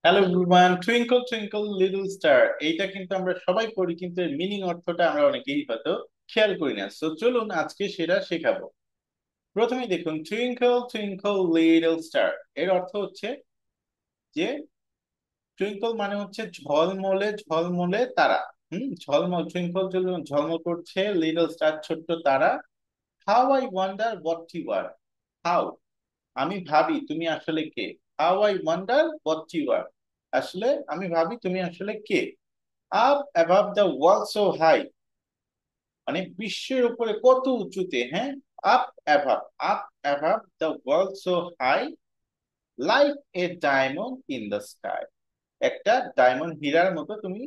Hello everyone, twinkle twinkle little star এইটা কিন্তু আমরা সবাই পড়ি, কিন্তু এর মিনিং অর্থটা আমরা অনেকেই হয়তো খেয়াল করি না। সো চলুন আজকে সেটা শেখাবো। প্রথমে দেখুন, টুইঙ্কল টুইঙ্কল লিটল স্টার এর অর্থ হচ্ছে যে টুইঙ্কল মানে হচ্ছে ঝলমলে ঝলমলে তারা। ঝলমল টুইঙ্কল ঝলমল করছে, লিটল স্টার ছোট্ট তারা। How I wonder what you are. How আমি ভাবি তুমি আসলে কে। How I wonder what you are, আসলে আমি ভাবি তুমি আসলে কে। Up above the world so high, মানে বিশ্বের উপরে কত উঁচুতে। হ্যাঁ, up above, up above the world so high, like a diamond in the sky. একটা ডায়মন্ড হীরার মতো তুমি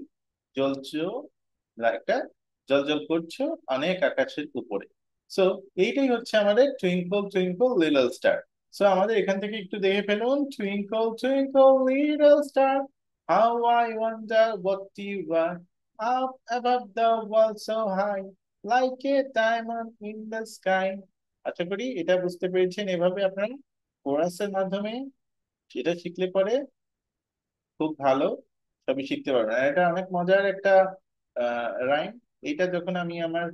জ্বলছো, একটা জ্বলজ্বল করছো অনেক আকাশের উপরে। সো এইটাই হচ্ছে আমাদের twinkle twinkle little star. So আমাদের এখান থেকে একটু দেখে ফেলুন, twinkle twinkle little star, how I wonder what you are, up above the world so high, like a diamond in the sky. আশা করি এটা বুঝতে পেরেছেন। এভাবে আপনারা কোরাসের মাধ্যমে সেটা শিখলে পরে খুব ভালো সবই শিখতে পারবেন। আর এটা অনেক মজার একটা রাইম। এটা যখন আমি আমার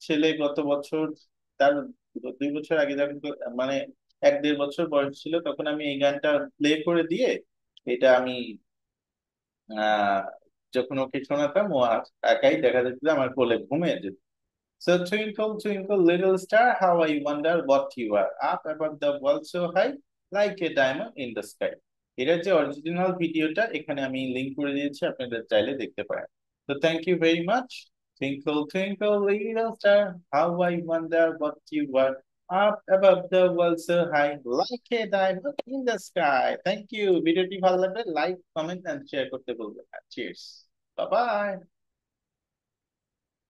ছেলে গত বছর, তার 2 বছর আগে যখন মানে 1-1.5 বছর বয়স ছিল, তখন আমি এই গানটা প্লে করে দিয়ে এটা আমি আহ যখন ওকে শোনাতাম, ও একাই দেখা যেত যে আমার কোলে ঘুমিয়ে যেত। So twinkle, twinkle, little star, how I wonder what you are, up above the world so high, like a diamond in the sky. এটার যে অরিজিনাল ভিডিওটা এখানে আমি লিংক করে দিয়েছি, আপনাদের চাইলে দেখতে পারেন। তো thank you very much. Twinkle, twinkle, little star, how I wonder what you are, up above the world so high, like a diamond in the sky. Thank you. ভিডিওটি ভালো লাগলে লাইক, কমেন্ট এন্ড শেয়ার করতে বলবেন না। Cheers, bye bye.